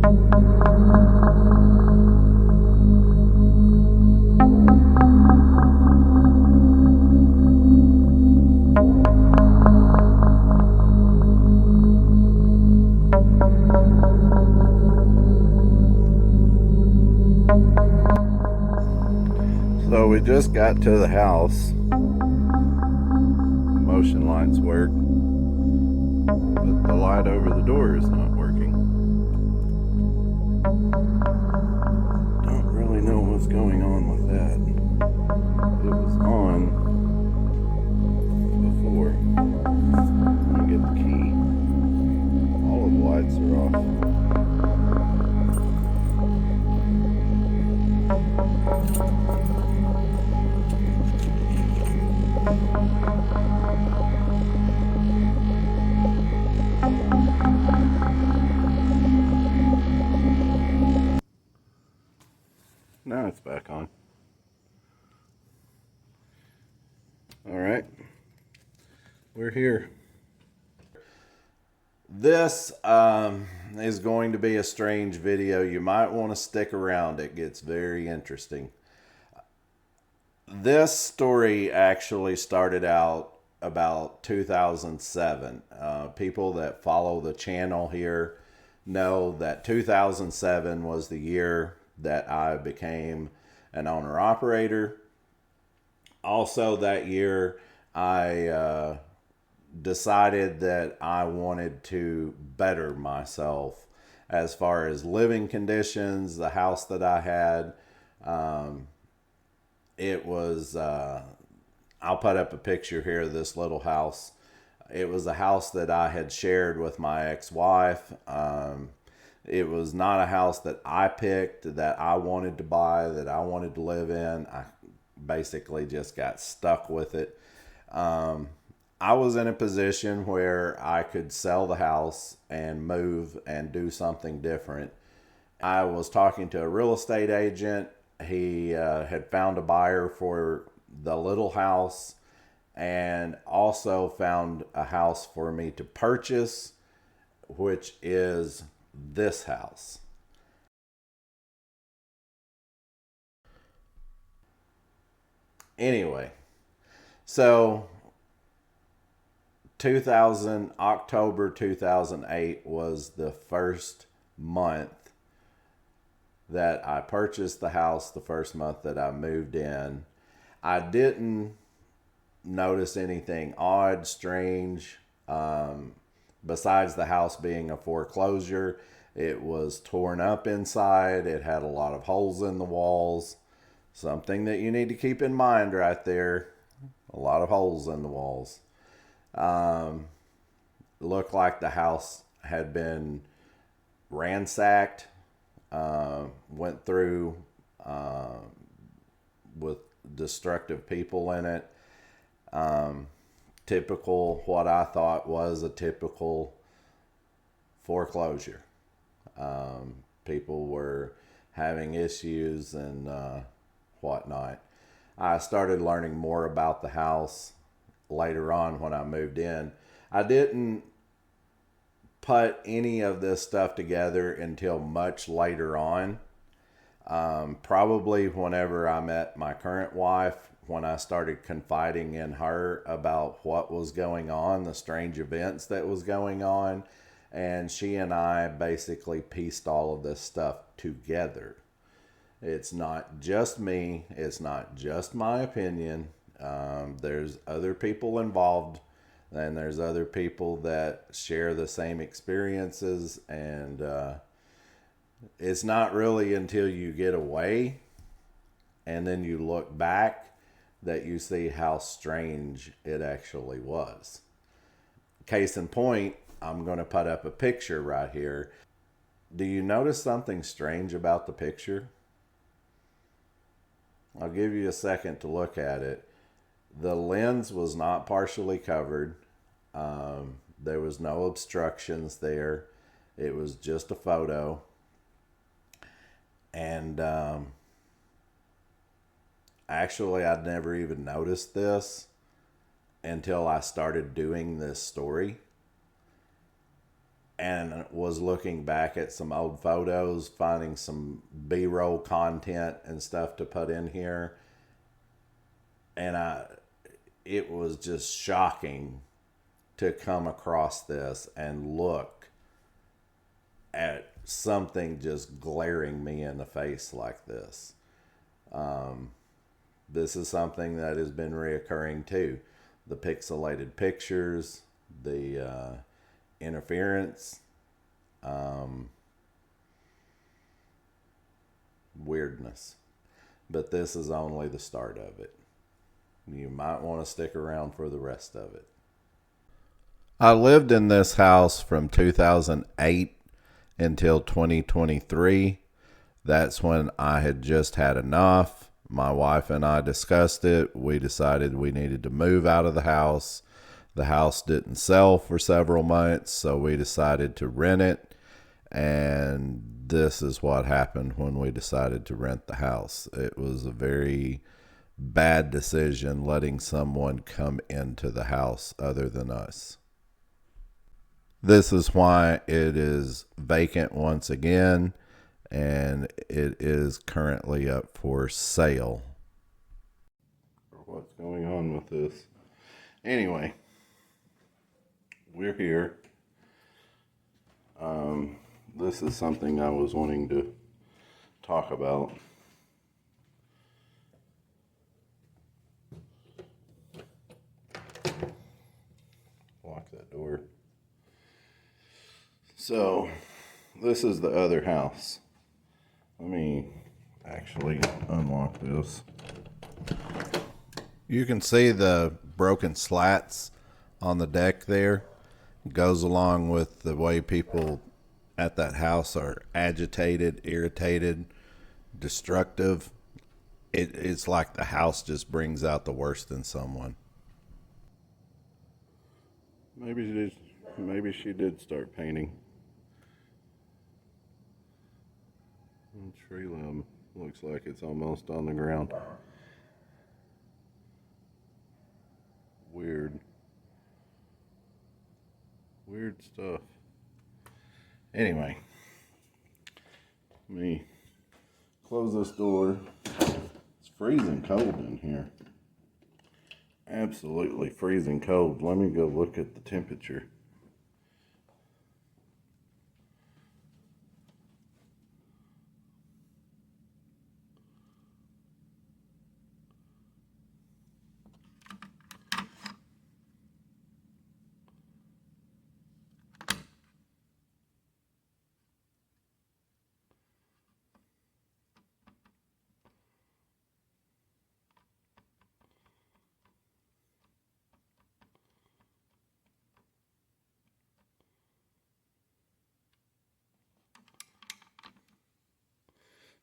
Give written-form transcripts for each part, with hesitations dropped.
So we just got to the house. Motion lights work, but the light over the door is not working. Don't really know what's going on with that. It was on before. Let me get the key. All of the lights are off. Now it's back on. All right. We're here. This is going to be a strange video. You might want to stick around. It gets very interesting. This story actually started out about 2007. People that follow the channel here know that 2007 was the year that I became an owner-operator. Also that year, I decided that I wanted to better myself as far as living conditions, the house that I had. It was, I'll put up a picture here of this little house. It was a house that I had shared with my ex-wife. It was not a house that I picked, that I wanted to buy, that I wanted to live in. I basically just got stuck with it. I was in a position where I could sell the house and move and do something different. I was talking to a real estate agent. He had found a buyer for the little house and also found a house for me to purchase, which is this house. Anyway, so October 2008 was the first month that I purchased the house, the first month that I moved in. I didn't notice anything odd, strange, besides the house being a foreclosure. It was torn up inside. It had a lot of holes in the walls. Something that you need to keep in mind right there. A lot of holes in the walls. Looked like the house had been ransacked. Went through with destructive people in it. Typical, what I thought was a typical foreclosure. People were having issues and whatnot. I started learning more about the house later on when I moved in. I didn't put any of this stuff together until much later on. Probably whenever I met my current wife, when I started confiding in her about what was going on, the strange events that was going on, and she and I basically pieced all of this stuff together. It's not just me. It's not just my opinion. There's other people involved, and there's other people that share the same experiences. And it's not really until you get away and then you look back that you see how strange it actually was. Case in point, I'm going to put up a picture right here. Do you notice something strange about the picture? I'll give you a second to look at it. The lens was not partially covered. There was no obstructions there. It was just a photo. And actually, I'd never even noticed this until I started doing this story. and was looking back at some old photos, finding some B-roll content and stuff to put in here. And it was just shocking to come across this and look at something just glaring me in the face like this. This is something that has been reoccurring too. The pixelated pictures, the interference, weirdness. But this is only the start of it. You might want to stick around for the rest of it. I lived in this house from 2008 until 2023. That's when I had just had enough. My wife and I discussed it. We decided we needed to move out of the house. The house didn't sell for several months, so we decided to rent it. And this is what happened when we decided to rent the house. It was a very bad decision letting someone come into the house other than us. This is why it is vacant once again, and it is currently up for sale. What's going on with this? Anyway, we're here. This is something I was wanting to talk about. Lock that door. So, this is the other house. Let me actually unlock this. You can see the broken slats on the deck there. It goes along with the way people at that house are agitated, irritated, destructive. It's like the house just brings out the worst in someone. Maybe she did start painting. Tree limb looks like it's almost on the ground. Weird stuff. Anyway, let me close this door. It's freezing cold in here. Absolutely freezing cold. Let me go look at the temperature.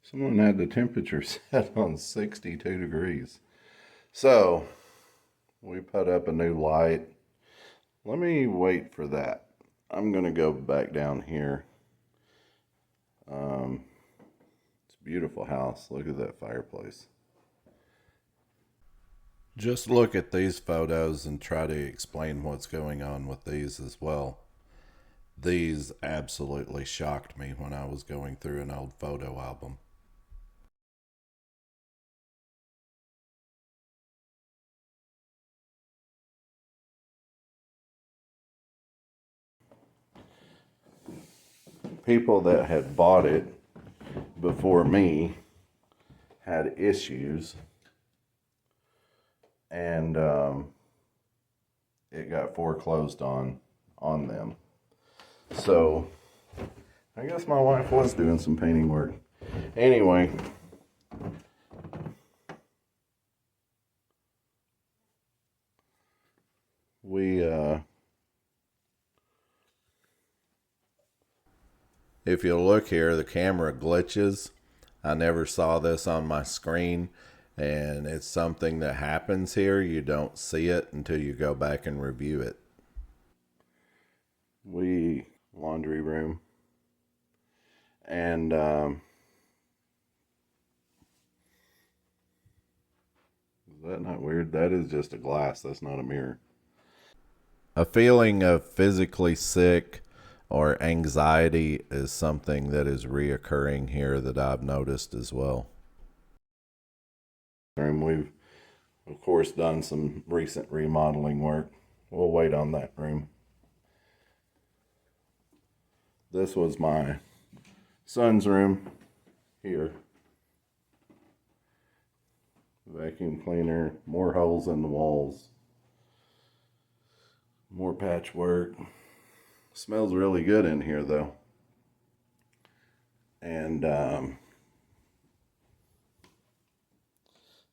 Someone had the temperature set on 62 degrees. So, we put up a new light. Let me wait for that. I'm going to go back down here. It's a beautiful house. Look at that fireplace. Just look at these photos and try to explain what's going on with these as well. These absolutely shocked me when I was going through an old photo album. People that had bought it before me had issues, and it got foreclosed on them. So I guess my wife was doing some painting work. Anyway, we if you look here, the camera glitches. I never saw this on my screen, and it's something that happens here. You don't see it until you go back and review it. Laundry room, and is that not weird? That is just a glass. That's not a mirror. A feeling of physically sick, or anxiety is something that is reoccurring here that I've noticed as well. And we've, of course, done some recent remodeling work. We'll wait on that room. This was my son's room here. Vacuum cleaner, more holes in the walls, more patchwork. Smells really good in here though. And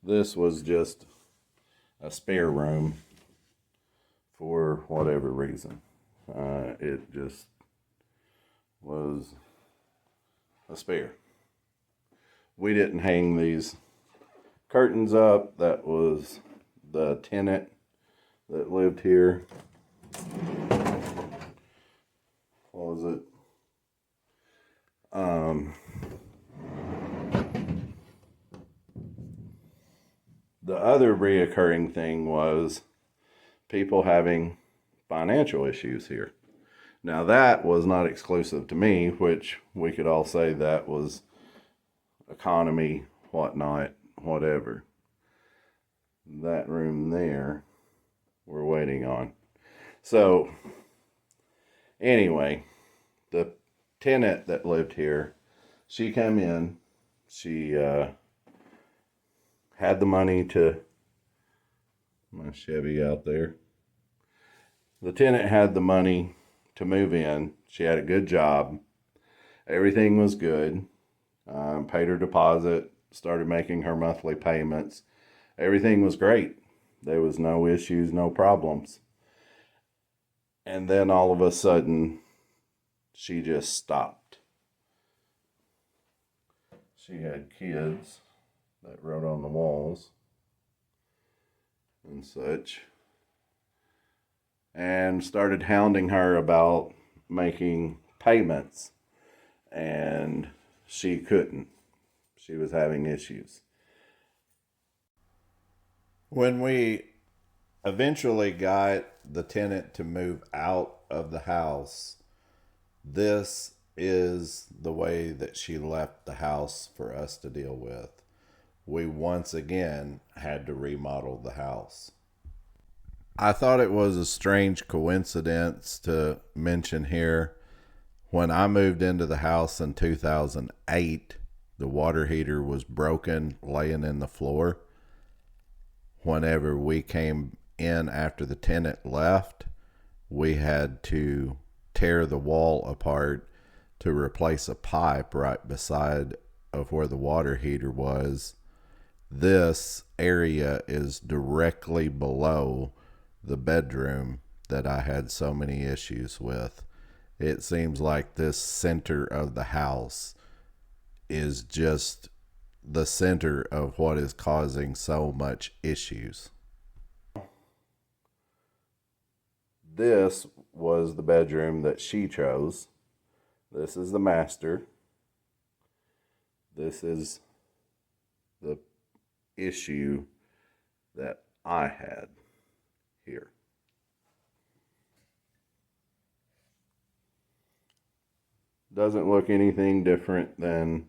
this was just a spare room for whatever reason. It just was a spare. We didn't hang these curtains up. That was the tenant that lived here. Closet. The other reoccurring thing was people having financial issues here. Now that was not exclusive to me, which we could all say that was economy, whatnot, whatever. That room there, we're waiting on. So anyway, the tenant that lived here, she came in, she had the money to, my Chevy out there. The tenant had the money to move in. She had a good job. Everything was good. Paid her deposit, started making her monthly payments. Everything was great. There was no issues, no problems. And then all of a sudden, she just stopped. She had kids that wrote on the walls and such, and started hounding her about making payments, and she couldn't. She was having issues. When we eventually got the tenant to move out of the house, this is the way that she left the house for us to deal with. We once again had to remodel the house. I thought it was a strange coincidence to mention here. When I moved into the house in 2008, the water heater was broken, laying in the floor. Whenever we came in after the tenant left, we had to tear the wall apart to replace a pipe right beside of where the water heater was. This area is directly below the bedroom that I had so many issues with. It seems like this center of the house is just the center of what is causing so much issues. This was the bedroom that she chose. This is the master. This is the issue that I had here. Doesn't look anything different than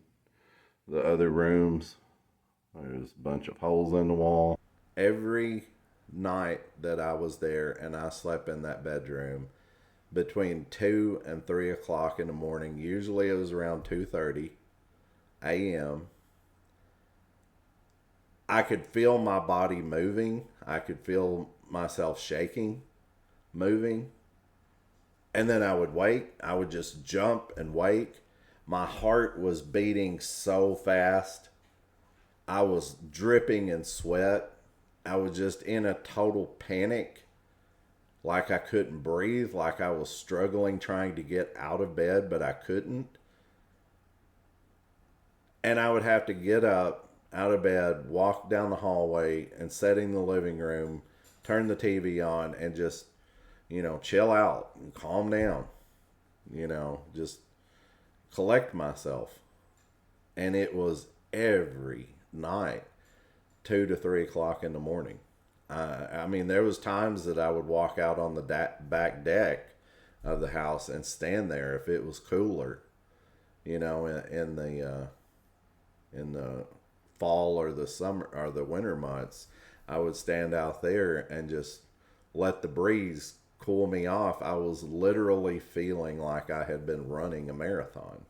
the other rooms. There's a bunch of holes in the wall. Every night that I was there and I slept in that bedroom between 2 and 3 o'clock in the morning, usually it was around 2:30 a.m., I could feel my body moving. I could feel myself shaking, moving. And then I would wake. I would just jump and wake. My heart was beating so fast. I was dripping in sweat. I was just in a total panic. Like I couldn't breathe. Like I was struggling trying to get out of bed, but I couldn't. And I would have to get up out of bed, walk down the hallway, and sit in the living room, turn the TV on, and just, chill out and calm down. Just collect myself. And it was every night, 2 to 3 o'clock in the morning. There was times that I would walk out on the back deck of the house and stand there if it was cooler, in the fall or the summer or the winter months. I would stand out there and just let the breeze cool me off. I was literally feeling like I had been running a marathon,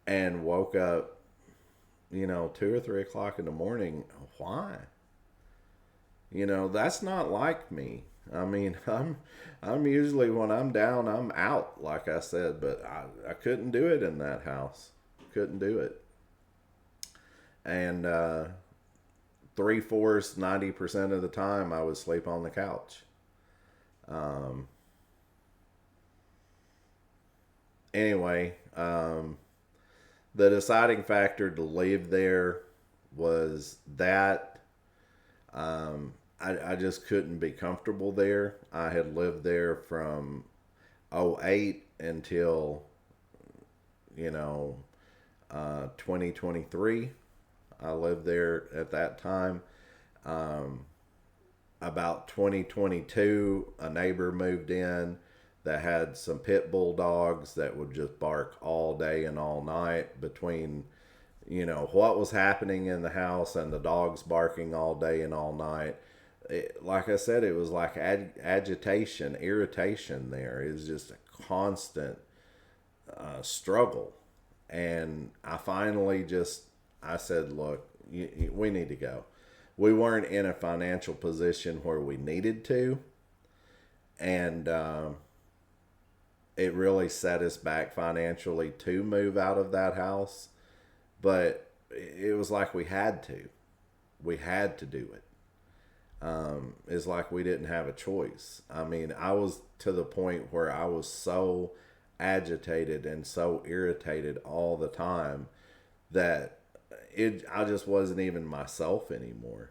and woke up, 2 or 3 o'clock in the morning. Why? That's not like me. I mean, I'm usually, when I'm down, I'm out, like I said, but I couldn't do it in that house. Couldn't do it. And 3/4, 90% of the time, I would sleep on the couch. Anyway, the deciding factor to leave there was that I just couldn't be comfortable there. I had lived there from '08 until, 2023. I lived there at that time. About 2022, a neighbor moved in that had some pit bull dogs that would just bark all day and all night. Between, what was happening in the house and the dogs barking all day and all night, like I said, it was like agitation, irritation there. It was just a constant struggle. And I finally I said, look, we need to go. We weren't in a financial position where we needed to. And it really set us back financially to move out of that house. But it was like we had to. We had to do it. It's like we didn't have a choice. I mean, I was to the point where I was so agitated and so irritated all the time that I just wasn't even myself anymore.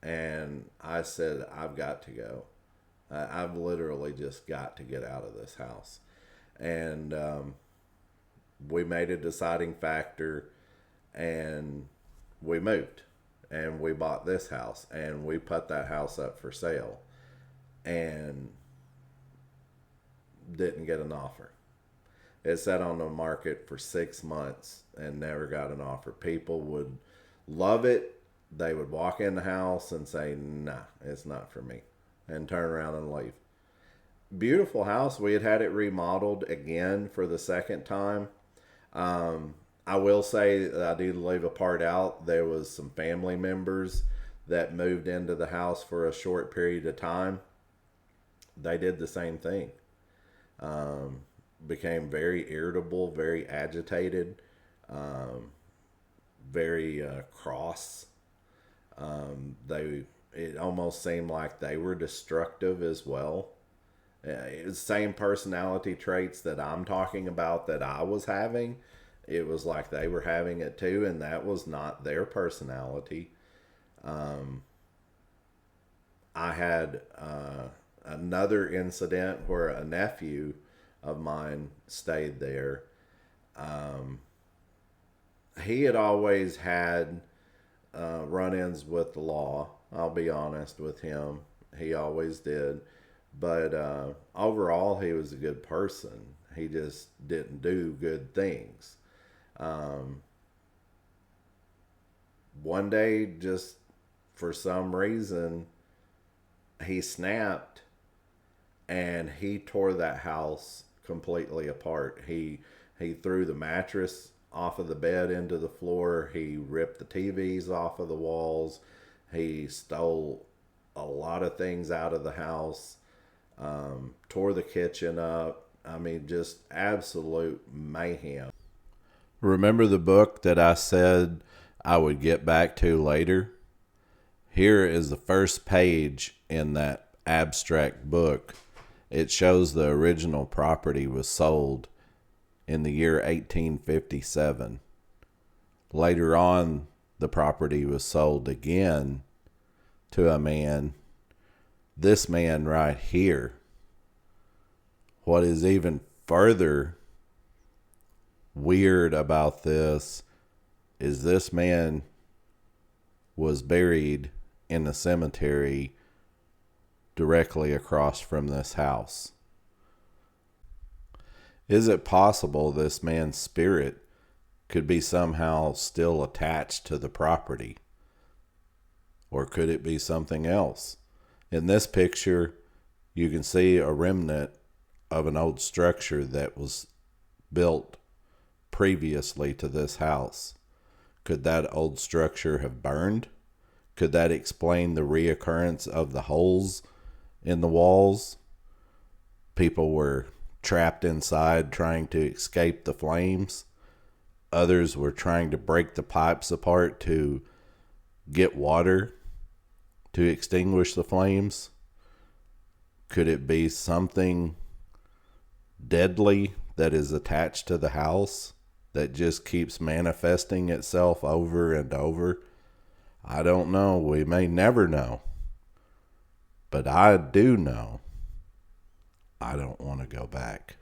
And I said, I've got to go. I've literally just got to get out of this house. And we made a deciding factor, and we moved. And we bought this house, and we put that house up for sale, and didn't get an offer. It sat on the market for 6 months and never got an offer. People would love it. They would walk in the house and say, nah, it's not for me, and turn around and leave. Beautiful house. We had it remodeled again for the second time. I will say that I do leave a part out. There was some family members that moved into the house for a short period of time. They did the same thing. Became very irritable, very agitated, very cross. It almost seemed like they were destructive as well. It was the same personality traits that I'm talking about that I was having. It was like they were having it too, and that was not their personality. I had another incident where a nephew of mine stayed there. He had always had run-ins with the law. I'll be honest with him. He always did. But overall, he was a good person. He just didn't do good things. One day, just for some reason, he snapped and he tore that house completely apart. He threw the mattress off of the bed into the floor. He ripped the TVs off of the walls. He stole a lot of things out of the house. Tore the kitchen up. I mean, just absolute mayhem. Remember the book that I said I would get back to later? Here is the first page in that abstract book. It shows the original property was sold in the year 1857. Later on, the property was sold again to a man. This man right here. What is even further weird about this is this man was buried in the cemetery directly across from this house. Is it possible this man's spirit could be somehow still attached to the property? Or could it be something else? In this picture, you can see a remnant of an old structure that was built previously to this house. Could that old structure have burned? Could that explain the reoccurrence of the holes in the walls? People were trapped inside trying to escape the flames. Others were trying to break the pipes apart to get water to extinguish the flames. Could it be something deadly that is attached to the house that just keeps manifesting itself over and over? I don't know. We may never know. But I do know I don't want to go back.